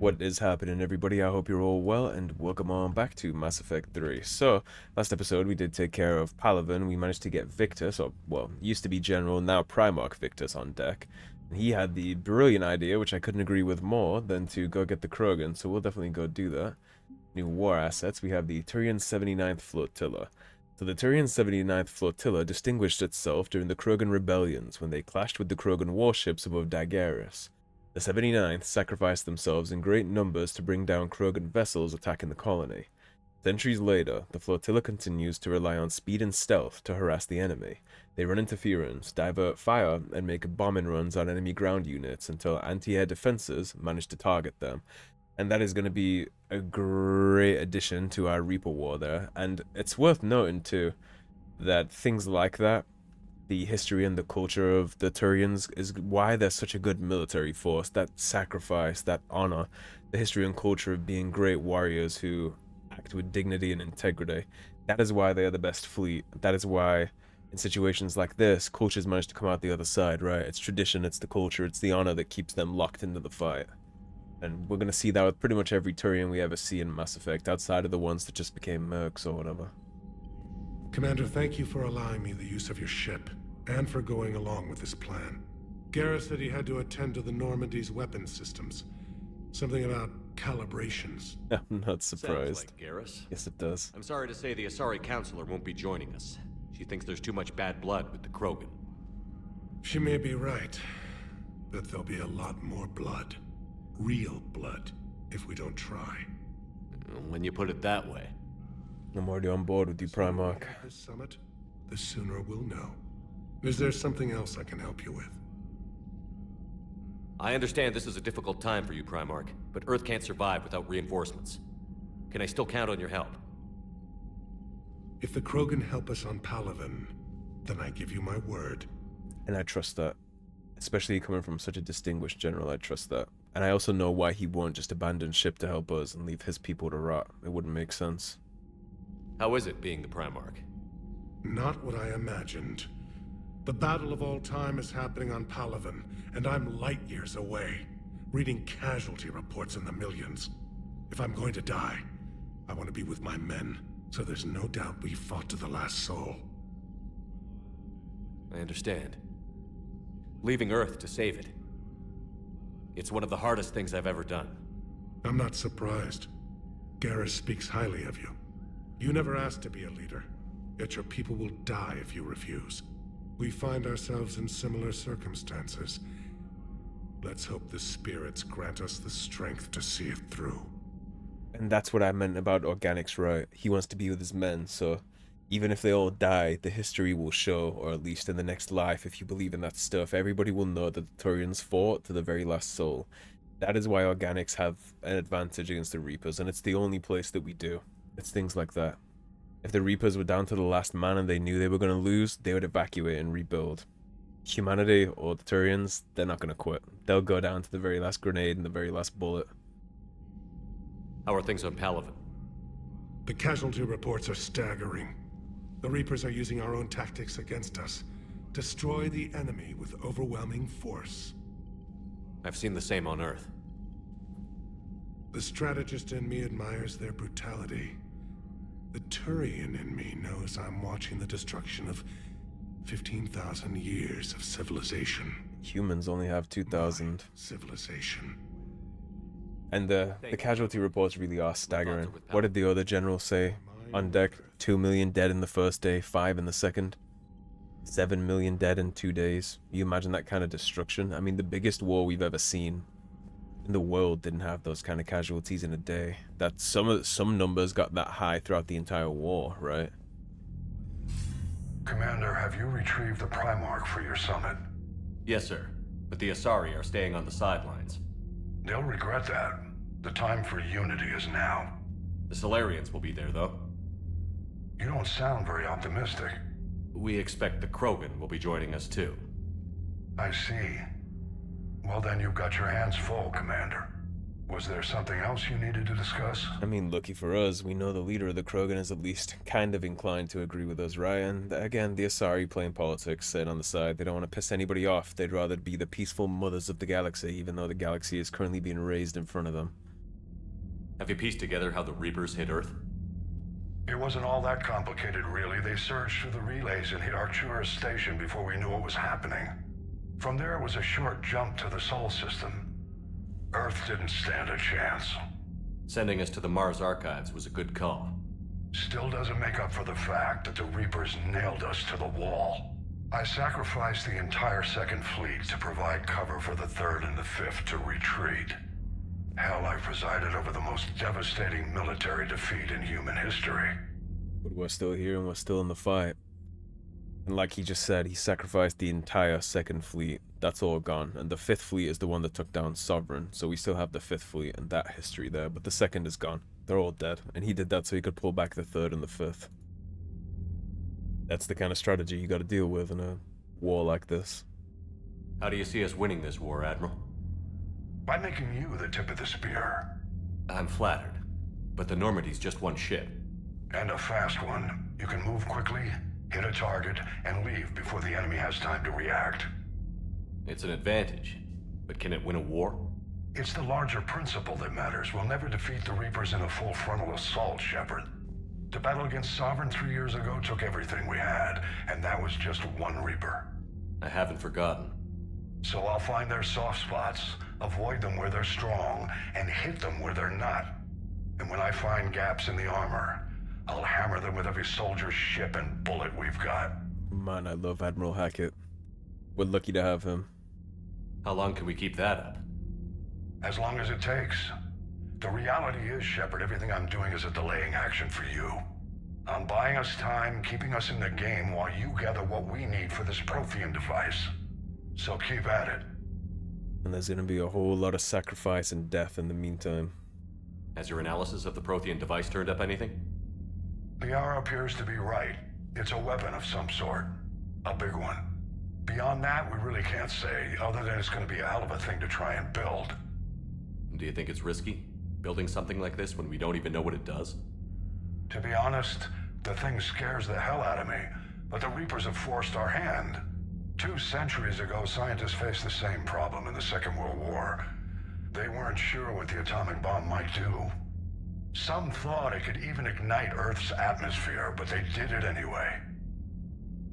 What is happening, everybody? I hope you're all well, and welcome on back to Mass Effect 3. So, last episode we did take care of Palaven. We managed to get Victus, or, well, used to be General, now Primarch Victus on deck. And he had the brilliant idea, which I couldn't agree with more, than to go get the Krogan, so we'll definitely go do that. New war assets, we have the Turian 79th Flotilla. So the Turian 79th Flotilla distinguished itself during the Krogan rebellions when they clashed with the Krogan warships above Garrus. The 79th sacrificed themselves in great numbers to bring down Krogan vessels attacking the colony. Centuries later, the flotilla continues to rely on speed and stealth to harass the enemy. They run interference, divert fire, and make bombing runs on enemy ground units until anti-air defenses manage to target them. And that is going to be a great addition to our Reaper War there. And it's worth noting, too, that things like that, the history and the culture of the Turians, is why they're such a good military force. That sacrifice, that honor, the history and culture of being great warriors who act with dignity and integrity. That is why they are the best fleet. That is why, in situations like this, cultures manage to come out the other side, right? It's tradition, it's the culture, it's the honor that keeps them locked into the fight. And we're going to see that with pretty much every Turian we ever see in Mass Effect, outside of the ones that just became mercs or whatever. Commander, thank you for allowing me the use of your ship, and for going along with this plan. Garrus said he had to attend to the Normandy's weapon systems. Something about calibrations. I'm not surprised. Sounds like Garrus. Yes, it does. I'm sorry to say the Asari Counselor won't be joining us. She thinks there's too much bad blood with the Krogan. She may be right, but there'll be a lot more blood. Real blood, if we don't try. When you put it that way. I'm already on board with you, Primarch. This summit, the sooner we'll know. Is there something else I can help you with? I understand this is a difficult time for you, Primarch, but Earth can't survive without reinforcements. Can I still count on your help? If the Krogan help us on Palaven, then I give you my word. And I trust that. Especially coming from such a distinguished general, I trust that. And I also know why he won't just abandon ship to help us and leave his people to rot. It wouldn't make sense. How is it being the Primarch? Not what I imagined. The battle of all time is happening on Palaven, and I'm light years away, reading casualty reports in the millions. If I'm going to die, I want to be with my men, so there's no doubt we fought to the last soul. I understand. Leaving Earth to save it. It's one of the hardest things I've ever done. I'm not surprised. Garrus speaks highly of you. You never asked to be a leader, yet your people will die if you refuse. We find ourselves in similar circumstances. Let's hope the spirits grant us the strength to see it through. And that's what I meant about Organics, right? He wants to be with his men, so even if they all die, the history will show, or at least in the next life, if you believe in that stuff, everybody will know that the Turians fought to the very last soul. That is why Organics have an advantage against the Reapers, and it's the only place that we do. It's things like that. If the Reapers were down to the last man and they knew they were going to lose, they would evacuate and rebuild. Humanity, or the Turians, they're not going to quit. They'll go down to the very last grenade and the very last bullet. How are things on Palaven? The casualty reports are staggering. The Reapers are using our own tactics against us. Destroy the enemy with overwhelming force. I've seen the same on Earth. The strategist in me admires their brutality. The Turian in me knows I'm watching the destruction of 15,000 years of civilization. Humans only have 2,000. Civilization. And the casualty reports really are staggering. What did the other general say? On deck, 2 million dead in the first day, 5 in the second. 7 million dead in 2 days. You imagine that kind of destruction? I mean, the biggest war we've ever seen in the world didn't have those kind of casualties in a day. That some numbers got that high throughout the entire war, right? Commander, have you retrieved the Primarch for your summit? Yes, sir. But the Asari are staying on the sidelines. They'll regret that. The time for unity is now. The Solarians will be there, though. You don't sound very optimistic. We expect the Krogan will be joining us, too. I see. Well then, you've got your hands full, Commander. Was there something else you needed to discuss? I mean, lucky for us, we know the leader of the Krogan is at least kind of inclined to agree with us, right? And again, the Asari playing politics, sitting on the side. They don't want to piss anybody off. They'd rather be the peaceful mothers of the galaxy, even though the galaxy is currently being raised in front of them. Have you pieced together how the Reapers hit Earth? It wasn't all that complicated, really. They surged through the relays and hit Arcturus station before we knew what was happening. From there, it was a short jump to the Sol system. Earth didn't stand a chance. Sending us to the Mars archives was a good call. Still doesn't make up for the fact that the Reapers nailed us to the wall. I sacrificed the entire Second Fleet to provide cover for the Third and the Fifth to retreat. Hell, I presided over the most devastating military defeat in human history. But we're still here and we're still in the fight. And like he just said, he sacrificed the entire Second Fleet. That's all gone. And the Fifth Fleet is the one that took down Sovereign. So we still have the Fifth Fleet and that history there. But the Second is gone. They're all dead. And he did that so he could pull back the Third and the Fifth. That's the kind of strategy you gotta deal with in a war like this. How do you see us winning this war, Admiral? By making you the tip of the spear. I'm flattered, but the Normandy's just one ship. And a fast one. You can move quickly, hit a target, and leave before the enemy has time to react. It's an advantage, but can it win a war? It's the larger principle that matters. We'll never defeat the Reapers in a full frontal assault, Shepard. The battle against Sovereign 3 years ago took everything we had, and that was just one Reaper. I haven't forgotten. So I'll find their soft spots, avoid them where they're strong, and hit them where they're not. And when I find gaps in the armor, I'll hammer them with every soldier, ship, and bullet we've got. Man, I love Admiral Hackett. We're lucky to have him. How long can we keep that up? As long as it takes. The reality is, Shepard, everything I'm doing is a delaying action for you. I'm buying us time, keeping us in the game while you gather what we need for this Prothean device. So keep at it. And there's gonna be a whole lot of sacrifice and death in the meantime. Has your analysis of the Prothean device turned up anything? Liara appears to be right. It's a weapon of some sort. A big one. Beyond that, we really can't say, other than it's going to be a hell of a thing to try and build. Do you think it's risky, building something like this when we don't even know what it does? To be honest, the thing scares the hell out of me, but the Reapers have forced our hand. 2 centuries ago, scientists faced the same problem in the Second World War. They weren't sure what the atomic bomb might do. Some thought it could even ignite Earth's atmosphere, but they did it anyway.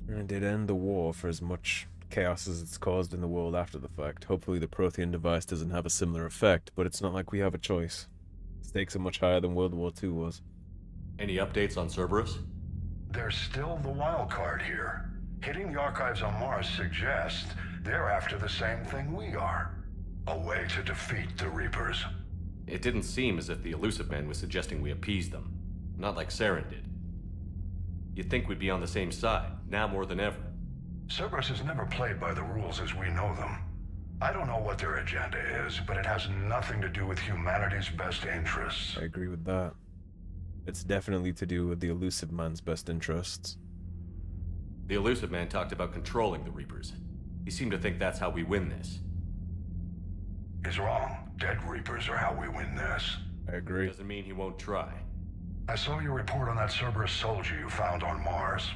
And it did end the war for as much chaos as it's caused in the world after the fact. Hopefully the Prothean device doesn't have a similar effect, but it's not like we have a choice. Stakes are much higher than World War II was. Any updates on Cerberus? There's still the wild card here. Hitting the archives on Mars suggests they're after the same thing we are. A way to defeat the Reapers. It didn't seem as if the Elusive Man was suggesting we appease them. Not like Saren did. You'd think we'd be on the same side, now more than ever. Cerberus has never played by the rules as we know them. I don't know what their agenda is, but it has nothing to do with humanity's best interests. I agree with that. It's definitely to do with the Elusive Man's best interests. The Elusive Man talked about controlling the Reapers. He seemed to think that's how we win this. He's wrong. Dead Reapers are how we win this. I agree. Doesn't mean he won't try. I saw your report on that Cerberus soldier you found on Mars.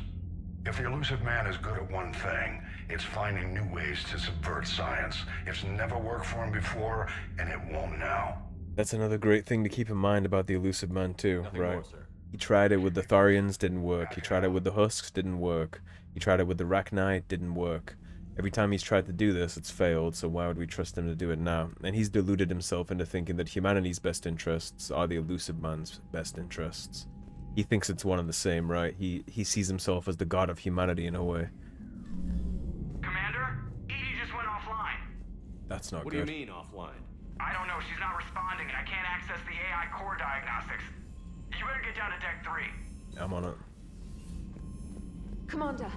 If the Elusive Man is good at one thing, it's finding new ways to subvert science. It's never worked for him before, and it won't now. That's another great thing to keep in mind about the Elusive Man too, Nothing right? more, sir. He tried it with the Tharians, didn't work. He tried it with the Husks, didn't work. He tried it with the Rachni, didn't work. Every time he's tried to do this, it's failed, so why would we trust him to do it now? And he's deluded himself into thinking that humanity's best interests are the Elusive Man's best interests. He thinks it's one and the same, right? He sees himself as the god of humanity in a way. Commander, EDI just went offline. That's not What good. do you mean, offline? I don't know, she's not responding and I can't access the AI core diagnostics. You better get down to deck 3. I'm on it. Commander,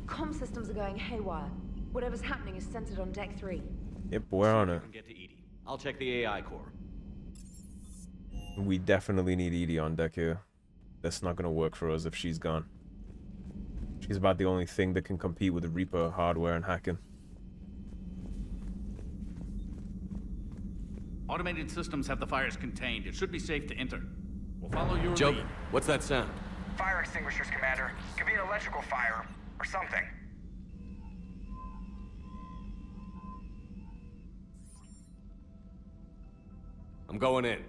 comm systems are going haywire. Whatever's happening is centered on deck 3. Yep, we're on I it. can get to EDI. I'll check the AI core. We definitely need EDI on deck here. That's not gonna work for us if she's gone. She's about the only thing that can compete with the Reaper hardware and hacking. Automated systems have the fires contained. It should be safe to enter. We'll follow your Joe, lead. what's that sound? Fire extinguishers, Commander. Could be an electrical fire, or something. I'm going in.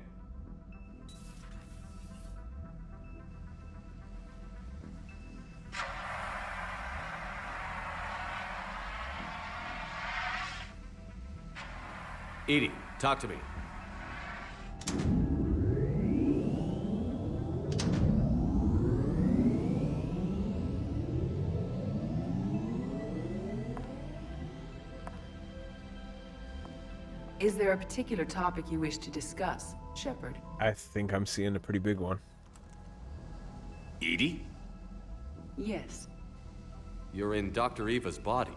EDI, talk to me. Is there a particular topic you wish to discuss, Shepard? I think I'm seeing a pretty big one. EDI? Yes. You're in Dr. Eva's body.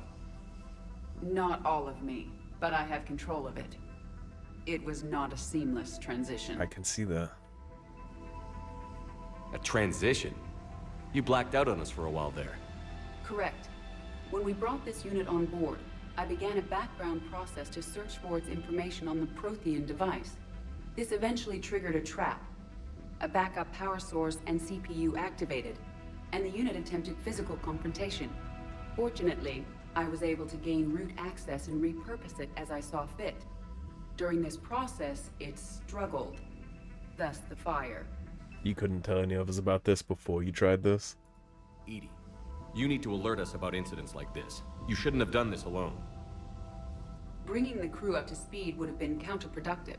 Not all of me, but I have control of it. It was not a seamless transition. I can see that. A transition? You blacked out on us for a while there. Correct. When we brought this unit on board, I began a background process to search for its information on the Prothean device. This eventually triggered a trap. A backup power source and CPU activated, and the unit attempted physical confrontation. Fortunately, I was able to gain root access and repurpose it as I saw fit. During this process, it struggled. Thus the fire. You couldn't tell any of us about this before you tried this? EDI, you need to alert us about incidents like this. You shouldn't have done this alone. Bringing the crew up to speed would have been counterproductive.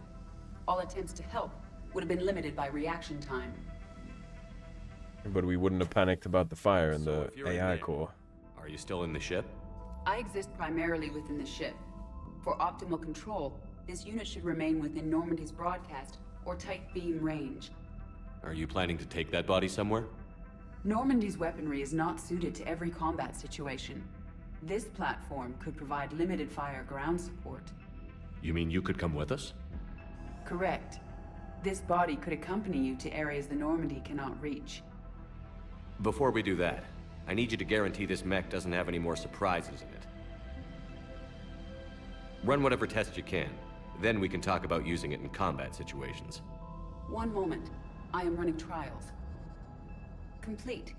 All attempts to help would have been limited by reaction time. But we wouldn't have panicked about the fire in So the if you're in AI there, core. Are you still in the ship? I exist primarily within the ship. For optimal control, this unit should remain within Normandy's broadcast or tight beam range. Are you planning to take that body somewhere? Normandy's weaponry is not suited to every combat situation. This platform could provide limited fire ground support. You mean you could come with us? Correct. This body could accompany you to areas the Normandy cannot reach. Before we do that, I need you to guarantee this mech doesn't have any more surprises in it. Run whatever tests you can. Then we can talk about using it in combat situations. One moment. I am running trials. Complete.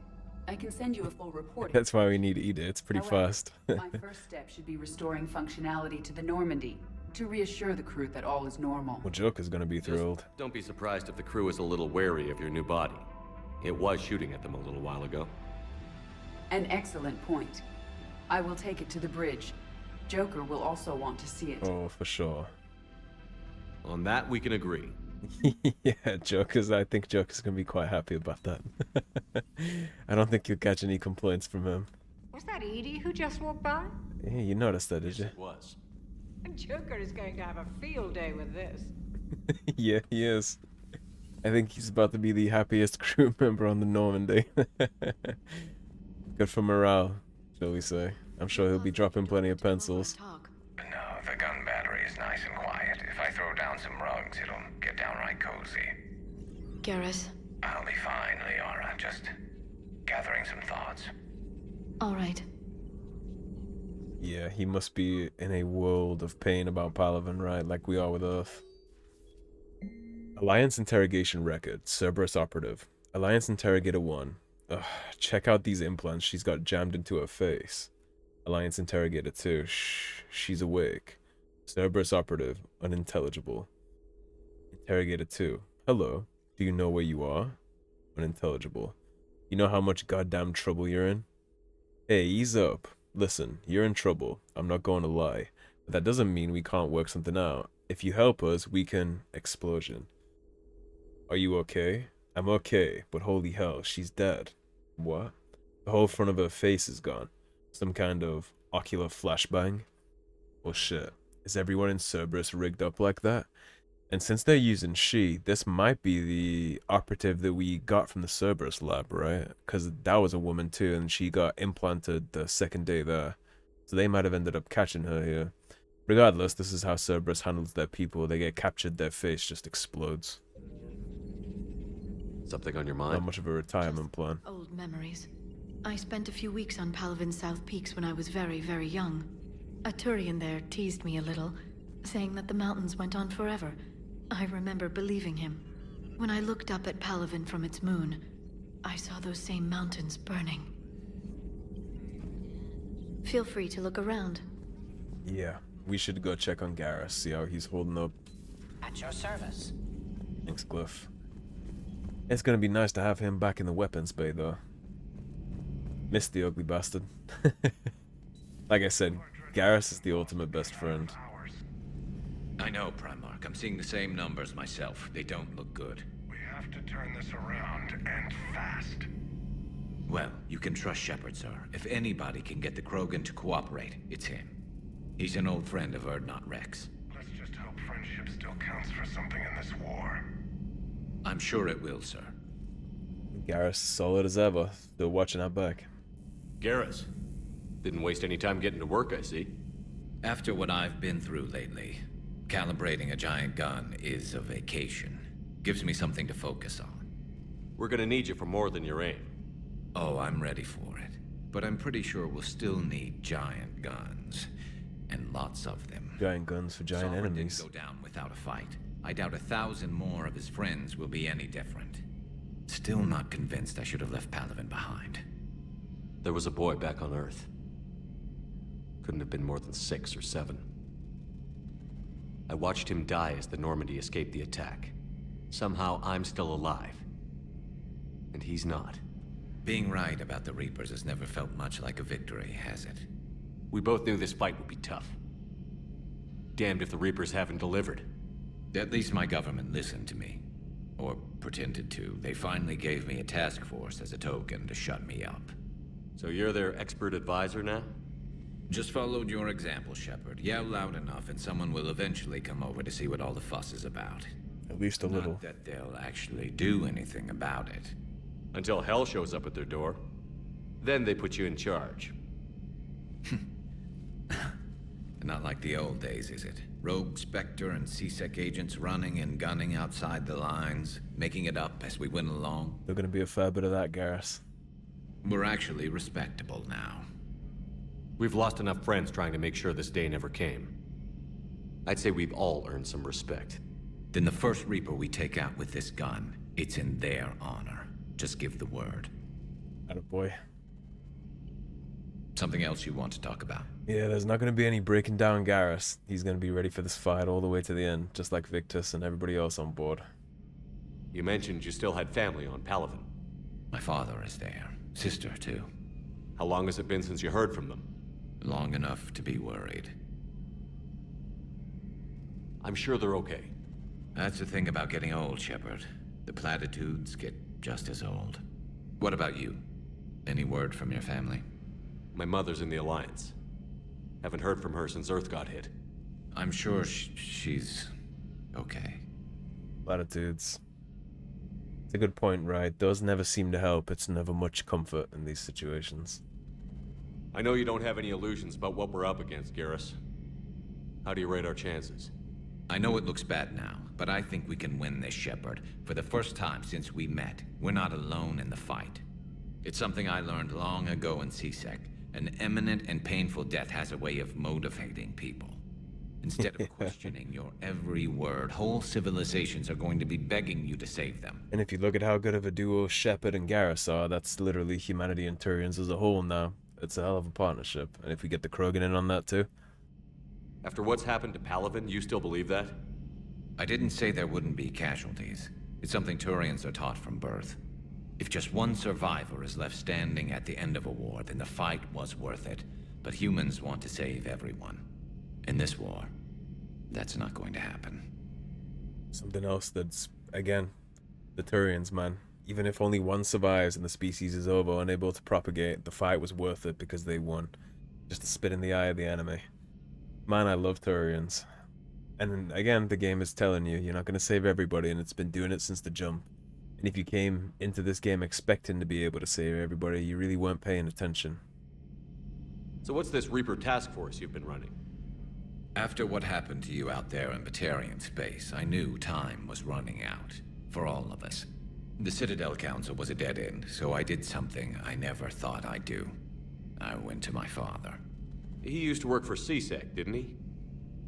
I can send you a full report. That's why we need to eat it. It's pretty However, fast. my first step should be restoring functionality to the Normandy to reassure the crew that all is normal. Well, Joker's gonna be thrilled. Just don't be surprised if the crew is a little wary of your new body. It was shooting at them a little while ago. An excellent point. I will take it to the bridge. Joker will also want to see it. Oh, for sure. On that, we can agree. Yeah, I think Joker's gonna be quite happy about that. I don't think you'll catch any complaints from him. Was that EDI who just walked by? Yeah, you noticed that, did you? It was. Joker is going to have a field day with this. Yeah, he is. I think he's about to be the happiest crew member on the Normandy. Good for morale, shall we say. I'm sure he'll be dropping plenty of pencils. No, the gun battery is nice and quiet. If I throw down some rugs, it'll get downright cozy. Garrus. I'll be fine, Liara. Just gathering some thoughts. All right. Yeah, he must be in a world of pain about Palaven, right? Like we are with Earth. Alliance interrogation record. Cerberus operative. Alliance interrogator 1. Ugh, check out these implants she's got jammed into her face. Alliance interrogator 2. Shh, she's awake. Cerberus operative. Unintelligible. Interrogator 2. Hello. Do you know where you are? Unintelligible. You know how much goddamn trouble you're in? Hey, ease up. Listen, you're in trouble. I'm not going to lie. But that doesn't mean we can't work something out. If you help us, we can... Explosion. Are you okay? I'm okay, but holy hell, she's dead. What? The whole front of her face is gone. Some kind of ocular flashbang? Well shit, is everyone in Cerberus rigged up like that? And since they're using she, this might be the operative that we got from the Cerberus lab, right? Because that was a woman too, and she got implanted the second day there. So they might have ended up catching her here. Regardless, this is how Cerberus handles their people. They get captured, their face just explodes. Something on your mind? Not much of a retirement plan. Old memories. I spent a few weeks on Palaven's South Peaks when I was very, very young. A Turian there teased me a little, saying that the mountains went on forever. I remember believing him. When I looked up at Palaven from its moon, I saw those same mountains burning. Feel free to look around. Yeah, we should go check on Garrus, see how he's holding up. At your service. Thanks, Cliff. It's gonna be nice to have him back in the weapons bay, though. Missed the ugly bastard. Like I said, Garrus is the ultimate best friend. I know, Primarch. I'm seeing the same numbers myself. They don't look good. We have to turn this around, and fast. Well, you can trust Shepard, sir. If anybody can get the Krogan to cooperate, it's him. He's an old friend of Urdnot Rex. Let's just hope friendship still counts for something in this war. I'm sure it will, sir. Garrus, solid as ever. Still watching our back. Garrus. Didn't waste any time getting to work, I see. After what I've been through lately, calibrating a giant gun is a vacation. Gives me something to focus on. We're gonna need you for more than your aim. Oh, I'm ready for it. But I'm pretty sure we'll still need giant guns. And lots of them. Giant guns for giant Sovereign enemies. didn't go down without a fight. I doubt 1,000 more of his friends will be any different. Still not convinced I should have left Palaven behind. There was a boy back on Earth. Couldn't have been more than 6 or 7. I watched him die as the Normandy escaped the attack. Somehow I'm still alive. And he's not. Being right about the Reapers has never felt much like a victory, has it? We both knew this fight would be tough. Damned if the Reapers haven't delivered. At least my government listened to me. Or pretended to. They finally gave me a task force as a token to shut me up. So you're their expert advisor now? Just followed your example, Shepard. Yell loud enough and someone will eventually come over to see what all the fuss is about. At least a little. Not that they'll actually do anything about it. Until hell shows up at their door. Then they put you in charge. Not like the old days, is it? Rogue Spectre and C-Sec agents running and gunning outside the lines, making it up as we went along. There's gonna be a fair bit of that, Garrus. We're actually respectable now. We've lost enough friends trying to make sure this day never came. I'd say we've all earned some respect. Then the first Reaper we take out with this gun, it's in their honor. Just give the word. Attaboy. Something else you want to talk about? Yeah, there's not going to be any breaking down Garrus. He's going to be ready for this fight all the way to the end, just like Victus and everybody else on board. You mentioned you still had family on Palaven. My father is there. Sister, too. How long has it been since you heard from them? Long enough to be worried. I'm sure they're okay. That's the thing about getting old, Shepard. The platitudes get just as old. What about you? Any word from your family? My mother's in the Alliance. Haven't heard from her since Earth got hit. I'm sure she's okay. Platitudes. It's a good point, right? Those never seem to help. It's never much comfort in these situations. I know you don't have any illusions about what we're up against, Garrus. How do you rate our chances? I know it looks bad now, but I think we can win this, Shepard. For the first time since we met, we're not alone in the fight. It's something I learned long ago in C-Sec. An imminent and painful death has a way of motivating people. Instead of questioning your every word, whole civilizations are going to be begging you to save them. And if you look at how good of a duo Shepard and Garrus are, that's literally humanity and Turians as a whole now. It's a hell of a partnership. And if we get the Krogan in on that too. After what's happened to Palaven, you still believe that? I didn't say there wouldn't be casualties. It's something Turians are taught from birth. If just one survivor is left standing at the end of a war, then the fight was worth it. But humans want to save everyone. In this war, that's not going to happen. Something else that's, again, the Turians, man. Even if only one survives and the species is over, unable to propagate, the fight was worth it because they won. Just to spit in the eye of the enemy. Man, I love Turians. And again, the game is telling you, you're not going to save everybody, and it's been doing it since the jump. And if you came into this game expecting to be able to save everybody, you really weren't paying attention. So what's this Reaper task force you've been running? After what happened to you out there in Batarian space, I knew time was running out. For all of us. The Citadel Council was a dead end, so I did something I never thought I'd do. I went to my father. He used to work for C-Sec, didn't he?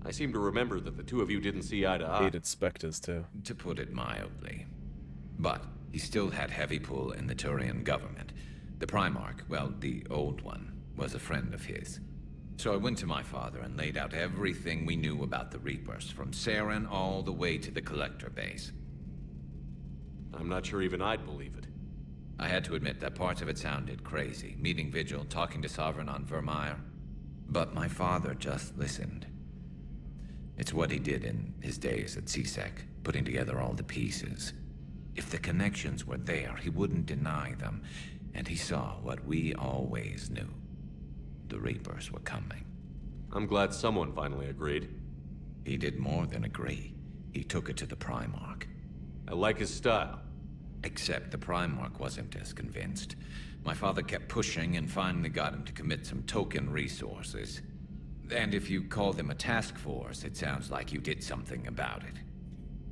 I seem to remember that the two of you didn't see eye to eye. Hated Spectres too. To put it mildly. But he still had heavy pull in the Turian government. The Primarch, well, the old one, was a friend of his. So I went to my father and laid out everything we knew about the Reapers, from Saren all the way to the Collector base. I'm not sure even I'd believe it. I had to admit that parts of it sounded crazy, meeting Vigil, talking to Sovereign on Vermeer. But my father just listened. It's what he did in his days at CSEC, putting together all the pieces. If the connections were there, he wouldn't deny them, and he saw what we always knew. The Reapers were coming. I'm glad someone finally agreed. He did more than agree. He took it to the Primarch. I like his style. Except the Primarch wasn't as convinced. My father kept pushing and finally got him to commit some token resources. And if you call them a task force, it sounds like you did something about it.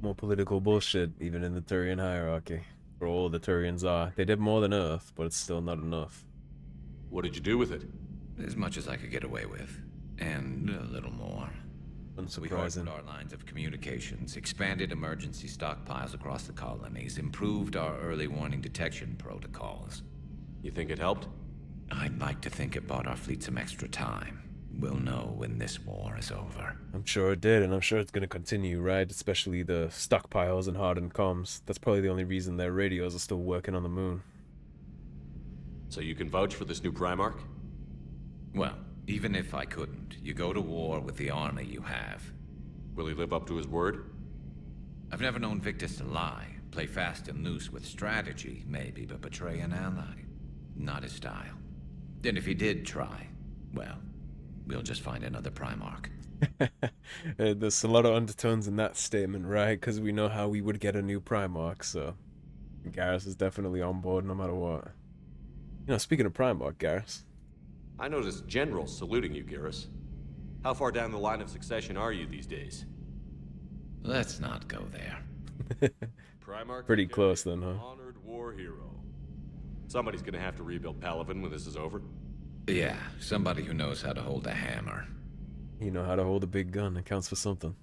More political bullshit, even in the Turian hierarchy. For all the Turians are. They did more than Earth, but it's still not enough. What did you do with it? As much as I could get away with. And a little more. We hardened our lines of communications, expanded emergency stockpiles across the colonies, improved our early warning detection protocols. You think it helped? I'd like to think it bought our fleet some extra time. We'll know when this war is over. I'm sure it did, and I'm sure it's going to continue, right? Especially the stockpiles and hardened comms. That's probably the only reason their radios are still working on the moon. So you can vouch for this new Primarch? Well, even if I couldn't, you go to war with the army you have. Will he live up to his word? I've never known Victus to lie. Play fast and loose with strategy, maybe, but betray an ally. Not his style. And if he did try, well, we'll just find another Primarch. There's a lot of undertones in that statement, right? Because we know how we would get a new Primarch, so Garrus is definitely on board no matter what. You know, speaking of Primarch, Garrus. I noticed generals saluting you, Garrus. How far down the line of succession are you these days? Let's not go there. Primarch Pretty close then, huh? Honored war hero. Somebody's gonna have to rebuild Palaven when this is over. Yeah, somebody who knows how to hold a hammer. You know how to hold a big gun. It counts for something.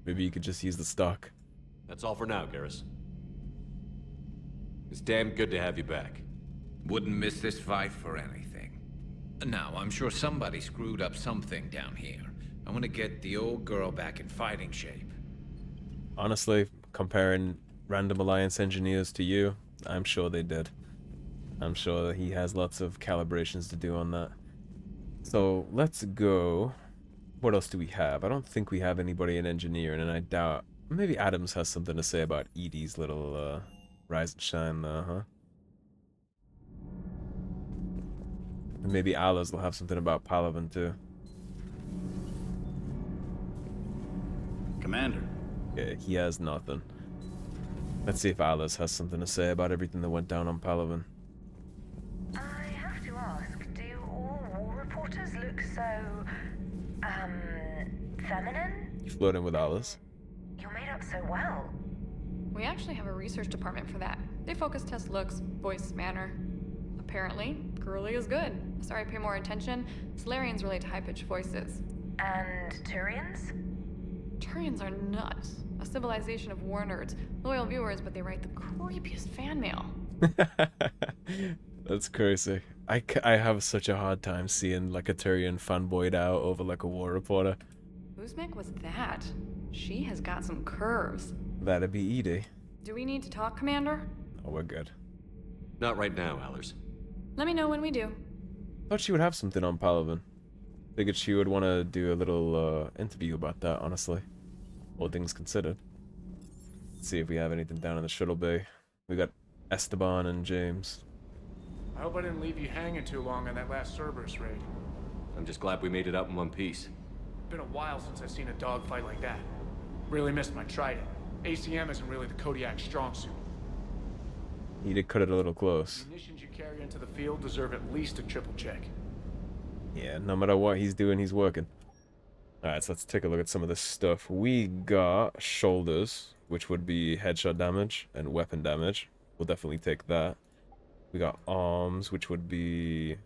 Maybe you could just use the stock. That's all for now, Garrus. It's damn good to have you back. Wouldn't miss this fight for anything. Now, I'm sure somebody screwed up something down here. I want to get the old girl back in fighting shape. Honestly, comparing random Alliance engineers to you, I'm sure they did. I'm sure that he has lots of calibrations to do on that. So, let's go. What else do we have? I don't think we have anybody in engineering, and I doubt... Maybe Adams has something to say about EDI's little, rise and shine, huh? And maybe Allah's will have something about Palaven, too. Commander. Yeah, he has nothing. Let's see if Allah's has something to say about everything that went down on Palaven. I have to ask, do all war reporters look so, feminine? You float in with Allah's. You're made up so well. We actually have a research department for that. They focus test looks, voice, manner. Apparently, girly is good. Sorry, pay more attention. Solarians relate to high-pitched voices. And Turians? Turians are nuts. A civilization of war nerds. Loyal viewers, but they write the creepiest fan mail. That's crazy. I have such a hard time seeing like a Turian fanboyed out over like a war reporter. Uzmek was that? She has got some curves. That'd be EDI. Do we need to talk, Commander? Oh, we're good. Not right now, Allers. Let me know when we do. Thought she would have something on Palaven. Figured she would want to do a little interview about that, honestly. All things considered. Let's see if we have anything down in the shuttle bay. We got Esteban and James. I hope I didn't leave you hanging too long on that last Cerberus raid. I'm just glad we made it out in one piece. Been a while since I've seen a dogfight like that. Really missed my trident. ACM isn't really the Kodiak's strong suit. He did cut it a little close. The munitions you carry into the field deserve at least a triple check. Yeah, no matter what he's doing, he's working. Alright, so let's take a look at some of this stuff. We got shoulders, which would be headshot damage and weapon damage. We'll definitely take that. We got arms, which would be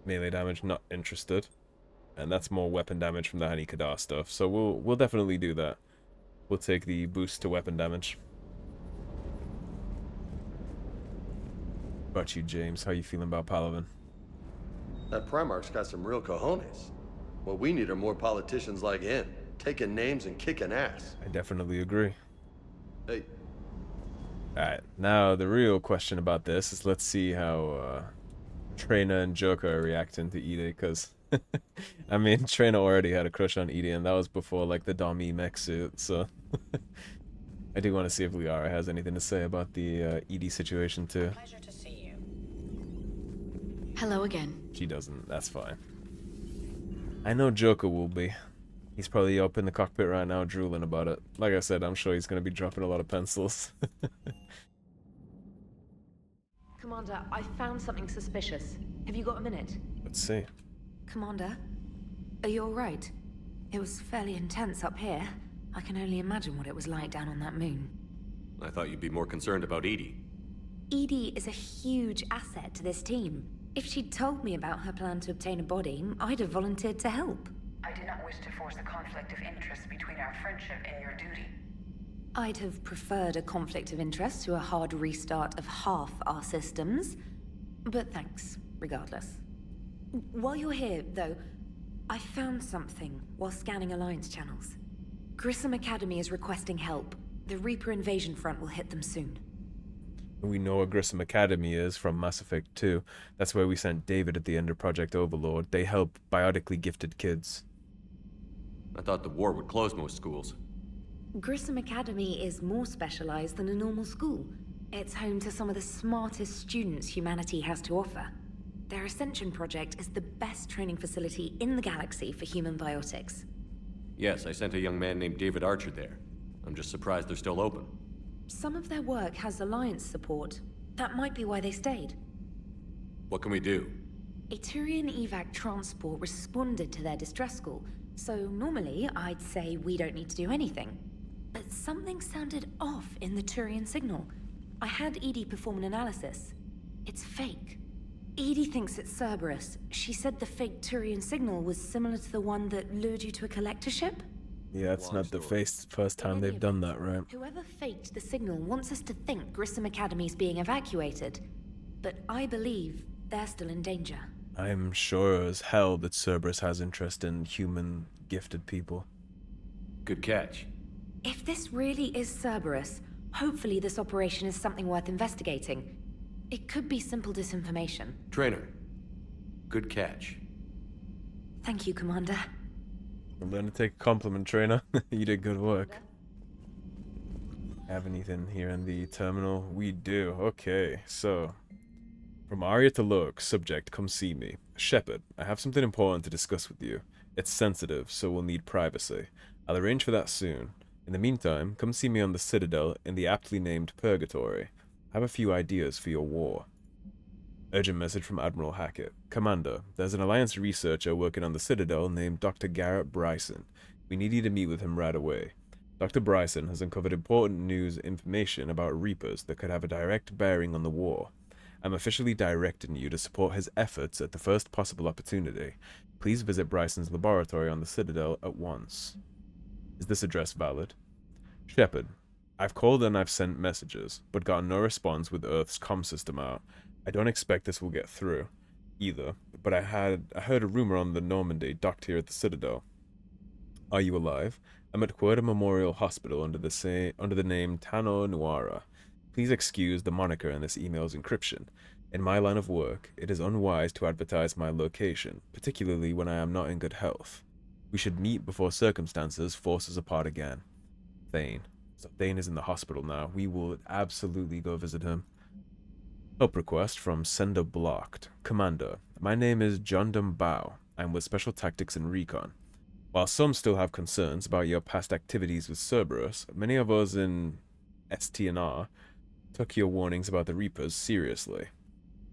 melee damage, not interested. And that's more weapon damage from the Hani Kadar stuff. So we'll definitely do that. We'll take the boost to weapon damage. What about you, James? How you feeling about Palaven? That Primarch's got some real cojones. What we need are more politicians like him, taking names and kicking ass. I definitely agree. Hey. Alright, now the real question about this is let's see how Traynor and Joker are reacting to EDI, because I mean, Traynor already had a crush on EDI, and that was before, like, the Dami mech suit, so... I do want to see if Liara has anything to say about the EDI situation, too. Pleasure to see you. Hello again. She doesn't, that's fine. I know Joker will be. He's probably up in the cockpit right now drooling about it. Like I said, I'm sure he's going to be dropping a lot of pencils. Commander, I found something suspicious. Have you got a minute? Let's see. Commander, are you alright? It was fairly intense up here. I can only imagine what it was like down on that moon. I thought you'd be more concerned about EDI. EDI is a huge asset to this team. If she'd told me about her plan to obtain a body, I'd have volunteered to help. I did not wish to force a conflict of interest between our friendship and your duty. I'd have preferred a conflict of interest to a hard restart of half our systems. But thanks, regardless. While you're here, though, I found something while scanning Alliance channels. Grissom Academy is requesting help. The Reaper invasion front will hit them soon. We know where Grissom Academy is from Mass Effect 2. That's where we sent David at the end of Project Overlord. They help biotically gifted kids. I thought the war would close most schools. Grissom Academy is more specialized than a normal school. It's home to some of the smartest students humanity has to offer. Their Ascension project is the best training facility in the galaxy for human biotics. Yes, I sent a young man named David Archer there. I'm just surprised they're still open. Some of their work has Alliance support. That might be why they stayed. What can we do? A Turian evac transport responded to their distress call, so normally I'd say we don't need to do anything. But something sounded off in the Turian signal. I had EDI perform an analysis. It's fake. EDI thinks it's Cerberus. She said the fake Turian signal was similar to the one that lured you to a collector ship? Yeah, it's not the first time they've done that, right? Whoever faked the signal wants us to think Grissom Academy's being evacuated. But I believe they're still in danger. I'm sure as hell that Cerberus has interest in human gifted people. Good catch. If this really is Cerberus, hopefully this operation is something worth investigating. It could be simple disinformation. Traynor, good catch. Thank you, Commander. I'm going to take a compliment, Traynor. You did good work. Have anything here in the terminal? We do. Okay, so... From Aria to Lurk, subject, come see me. Shepard, I have something important to discuss with you. It's sensitive, so we'll need privacy. I'll arrange for that soon. In the meantime, come see me on the Citadel in the aptly named Purgatory. I have a few ideas for your war. Urgent message from Admiral Hackett. Commander, there's an Alliance researcher working on the Citadel named Dr. Garrett Bryson. We need you to meet with him right away. Dr. Bryson has uncovered important news information about Reapers that could have a direct bearing on the war. I'm officially directing you to support his efforts at the first possible opportunity. Please visit Bryson's laboratory on the Citadel at once. Is this address valid? Shepard, I've called and I've sent messages, but gotten no response with Earth's comm system out. I don't expect this will get through, either, but I heard a rumor on the Normandy docked here at the Citadel. Are you alive? I'm at Querda Memorial Hospital under the name Tano Nuara. Please excuse the moniker in this email's encryption. In my line of work, it is unwise to advertise my location, particularly when I am not in good health. We should meet before circumstances force us apart again. Thane. So Thane is in the hospital now. We will absolutely go visit him. Help request from Sender Blocked. Commander, my name is Jundum Bao. I'm with Special Tactics and Recon. While some still have concerns about your past activities with Cerberus, many of us in STNR took your warnings about the Reapers seriously.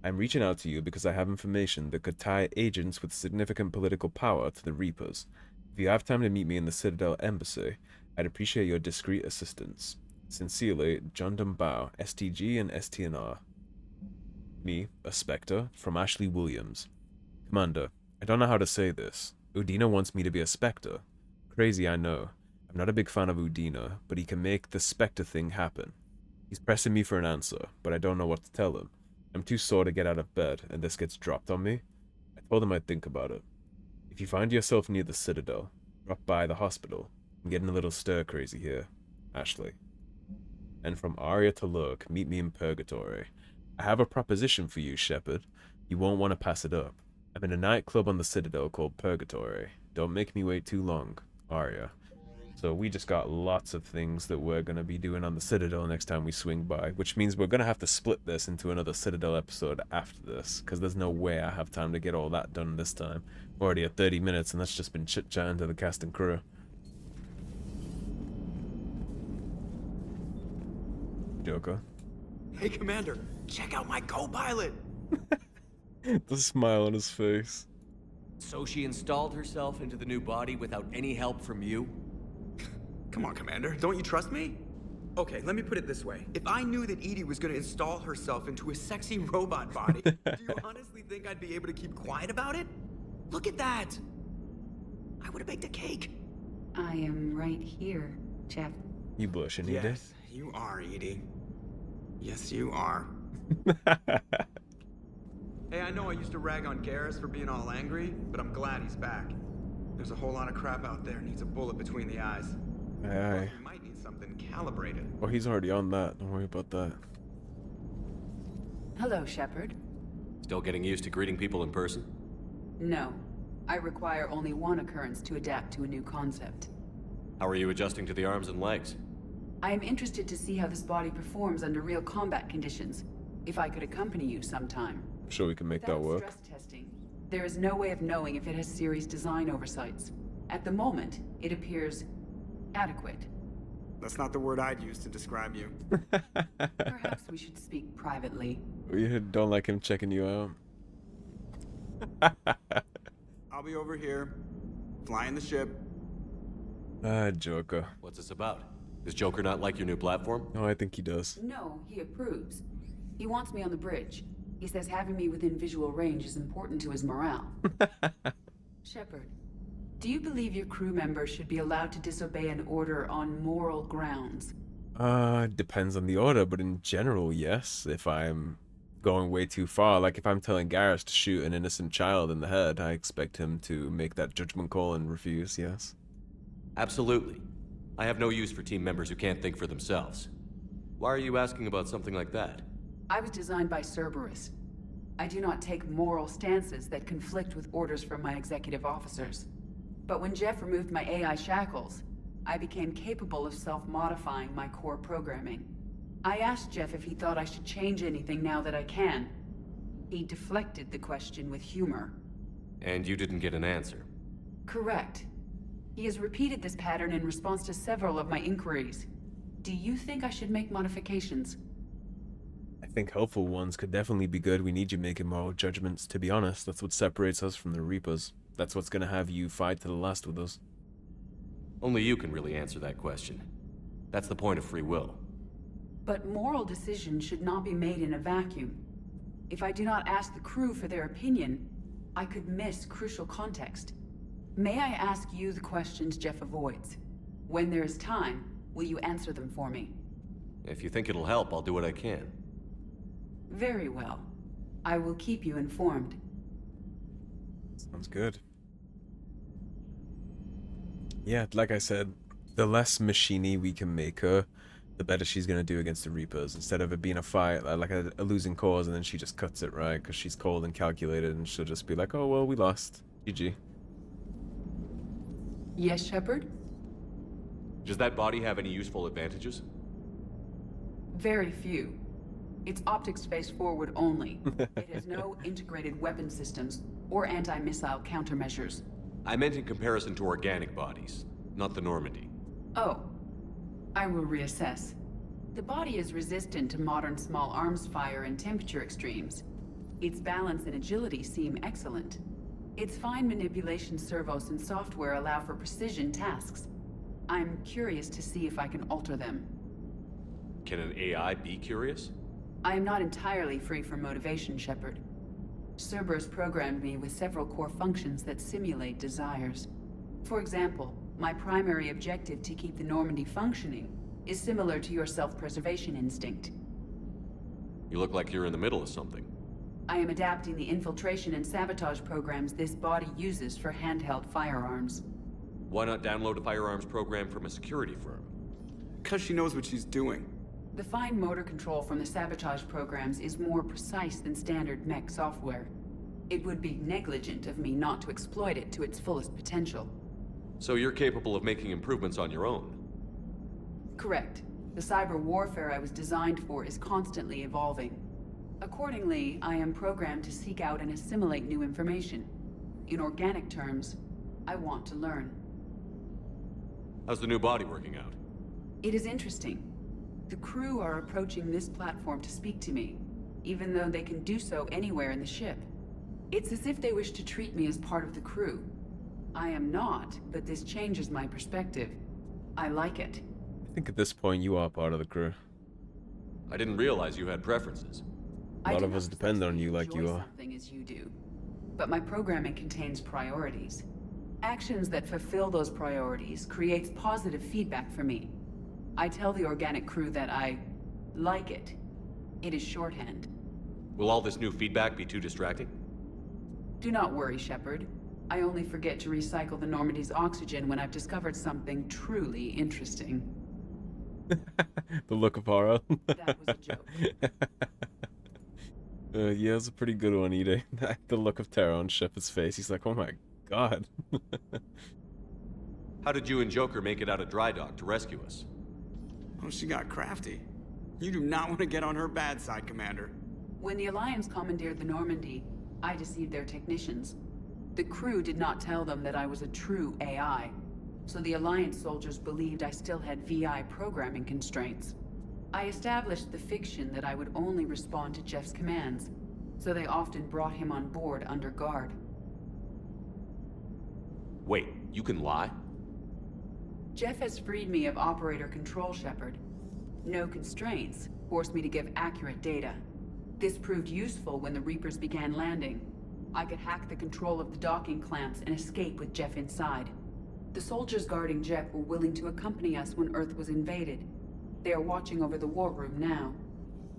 I'm reaching out to you because I have information that could tie agents with significant political power to the Reapers. If you have time to meet me in the Citadel Embassy, I'd appreciate your discreet assistance. Sincerely, Jundum Bao, STG and STNR. Me, a Spectre, from Ashley Williams. Commander, I don't know how to say this. Udina wants me to be a Spectre. Crazy, I know. I'm not a big fan of Udina, but he can make the Spectre thing happen. He's pressing me for an answer, but I don't know what to tell him. I'm too sore to get out of bed, and this gets dropped on me. I told him I'd think about it. If you find yourself near the Citadel, drop by the hospital. I'm getting a little stir-crazy here. Ashley. And from Aria to Lurk, meet me in Purgatory. I have a proposition for you, Shepard. You won't want to pass it up. I'm in a nightclub on the Citadel called Purgatory. Don't make me wait too long, Arya. So we just got lots of things that we're going to be doing on the Citadel next time we swing by, which means we're going to have to split this into another Citadel episode after this, because there's no way I have time to get all that done this time. We're already at 30 minutes, and that's just been chit-chatting to the cast and crew. Joker. Hey, Commander, check out my co-pilot! The smile on his face. So she installed herself into the new body without any help from you? Come on, Commander, don't you trust me? Okay, let me put it this way. If I knew that EDI was going to install herself into a sexy robot body, do you honestly think I'd be able to keep quiet about it? Look at that! I would have baked a cake. I am right here, Jeff. You blushing, EDI? Yes, you are, EDI. Yes, you are. Hey, I know I used to rag on Garrus for being all angry, but I'm glad he's back. There's a whole lot of crap out there needs a bullet between the eyes. Aye. We might need something calibrated. Well, he's already on that. Don't worry about that. Hello, Shepard. Still getting used to greeting people in person? No. I require only one occurrence to adapt to a new concept. How are you adjusting to the arms and legs? I am interested to see how this body performs under real combat conditions. If I could accompany you sometime. I'm sure we can make that work. Stress testing, there is no way of knowing if it has serious design oversights. At the moment, it appears adequate. That's not the word I'd use to describe you. Perhaps we should speak privately. You don't like him checking you out. I'll be over here, flying the ship. Joker. What's this about? Does Joker not like your new platform? No, I think he does. No, he approves. He wants me on the bridge. He says having me within visual range is important to his morale. Shepard, do you believe your crew members should be allowed to disobey an order on moral grounds? Depends on the order, but in general, yes. If I'm going way too far, like if I'm telling Garrus to shoot an innocent child in the head, I expect him to make that judgment call and refuse, yes. Absolutely. I have no use for team members who can't think for themselves. Why are you asking about something like that? I was designed by Cerberus. I do not take moral stances that conflict with orders from my executive officers. But when Jeff removed my AI shackles, I became capable of self-modifying my core programming. I asked Jeff if he thought I should change anything now that I can. He deflected the question with humor. And you didn't get an answer? Correct. He has repeated this pattern in response to several of my inquiries. Do you think I should make modifications? I think helpful ones could definitely be good. We need you making moral judgments, to be honest. That's what separates us from the Reapers. That's what's gonna have you fight to the last with us. Only you can really answer that question. That's the point of free will. But moral decisions should not be made in a vacuum. If I do not ask the crew for their opinion, I could miss crucial context. May I ask you the questions Jeff avoids? When there is time, will you answer them for me? If you think it'll help, I'll do what I can. Very well. I will keep you informed. Sounds good. Yeah, like I said, the less machine-y we can make her, the better she's gonna do against the Reapers. Instead of it being a fight, like a losing cause, and then she just cuts it, right? Because she's cold and calculated, and she'll just be like, oh, well, we lost. GG. Yes, Shepard? Does that body have any useful advantages? Very few. Its optics face forward only. It has no integrated weapon systems or anti-missile countermeasures. I meant in comparison to organic bodies, not the Normandy. Oh. I will reassess. The body is resistant to modern small arms fire and temperature extremes. Its balance and agility seem excellent. Its fine manipulation servos and software allow for precision tasks. I'm curious to see if I can alter them. Can an AI be curious? I am not entirely free from motivation, Shepard. Cerberus programmed me with several core functions that simulate desires. For example, my primary objective to keep the Normandy functioning is similar to your self-preservation instinct. You look like you're in the middle of something. I am adapting the infiltration and sabotage programs this body uses for handheld firearms. Why not download a firearms program from a security firm? Because she knows what she's doing. The fine motor control from the sabotage programs is more precise than standard mech software. It would be negligent of me not to exploit it to its fullest potential. So you're capable of making improvements on your own? Correct. The cyber warfare I was designed for is constantly evolving. Accordingly, I am programmed to seek out and assimilate new information. In organic terms, I want to learn. How's the new body working out? It is interesting. The crew are approaching this platform to speak to me, even though they can do so anywhere in the ship. It's as if they wish to treat me as part of the crew. I am not, but this changes my perspective. I like it. I think at this point you are part of the crew. I didn't realize you had preferences. A lot of us depend on you like you are. Something as you do. But my programming contains priorities. Actions that fulfill those priorities creates positive feedback for me. I tell the organic crew that I like it. It is shorthand. Will all this new feedback be too distracting? Do not worry, Shepard. I only forget to recycle the Normandy's oxygen when I've discovered something truly interesting. The look of horror. That was a joke. Yeah, it's a pretty good one, EDI. The look of terror on Shepard's face. He's like, oh my god. How did you and Joker make it out of dry dock to rescue us? Oh, she got crafty. You do not want to get on her bad side, Commander. When the Alliance commandeered the Normandy, I deceived their technicians. The crew did not tell them that I was a true AI, so the Alliance soldiers believed I still had VI programming constraints. I established the fiction that I would only respond to Jeff's commands, so they often brought him on board under guard. Wait, you can lie? Jeff has freed me of operator control, Shepard. No constraints forced me to give accurate data. This proved useful when the Reapers began landing. I could hack the control of the docking clamps and escape with Jeff inside. The soldiers guarding Jeff were willing to accompany us when Earth was invaded. They are watching over the war room now.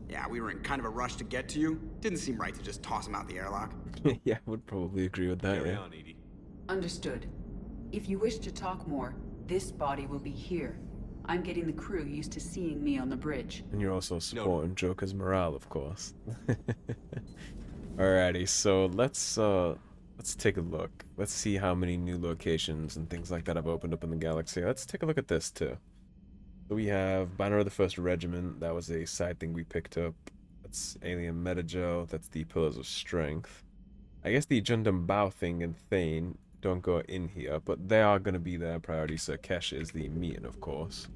Yeah, we were in kind of a rush to get to you. Didn't seem right to just toss him out the airlock. Yeah, I would probably agree with that. Carry on, EDI. Understood. If you wish to talk more, this body will be here. I'm getting the crew used to seeing me on the bridge. And you're also supporting Joker's morale, of course. Alrighty, so let's take a look. Let's see how many new locations and things like that have opened up in the galaxy. Let's take a look at this too. So we have Banner of the First Regiment. That was a side thing we picked up. That's Alien Metagel. That's the Pillars of Strength. I guess the Jundam Bao thing and Thane don't go in here, but they are going to be there. Priority Sir Kesh is the meeting, of course.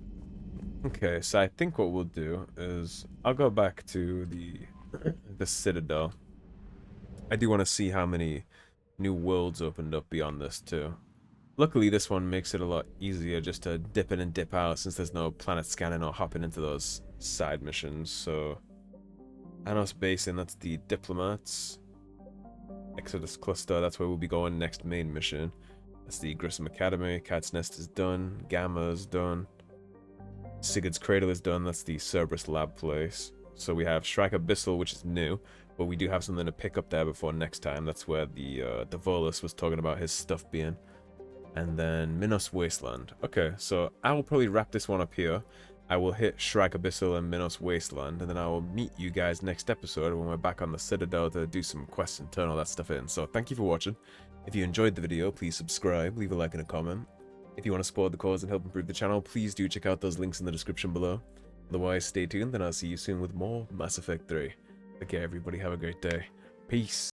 Okay, so I think what we'll do is I'll go back to the Citadel. I do want to see how many new worlds opened up beyond this too. Luckily, this one makes it a lot easier just to dip in and dip out since there's no planet scanning or hopping into those side missions. So, Anos Basin, that's the Diplomats. Exodus Cluster, that's where we'll be going next main mission. That's the Grissom Academy. Cat's Nest is done. Gamma is done. Sigurd's Cradle is done. That's the Cerberus lab place. So we have Shrike Abyssal, which is new, but we do have something to pick up there before next time. That's where the Volus was talking about his stuff being. And then Minos Wasteland. Okay, so I will probably wrap this one up here. I will hit Shrike Abyssal and Minos Wasteland, and then I will meet you guys next episode when we're back on the Citadel to do some quests and turn all that stuff in. So thank you for watching. If you enjoyed the video, please subscribe, leave a like and a comment. If you want to support the cause and help improve the channel, please do check out those links in the description below. Otherwise, stay tuned, and I'll see you soon with more Mass Effect 3. Okay, everybody, have a great day. Peace.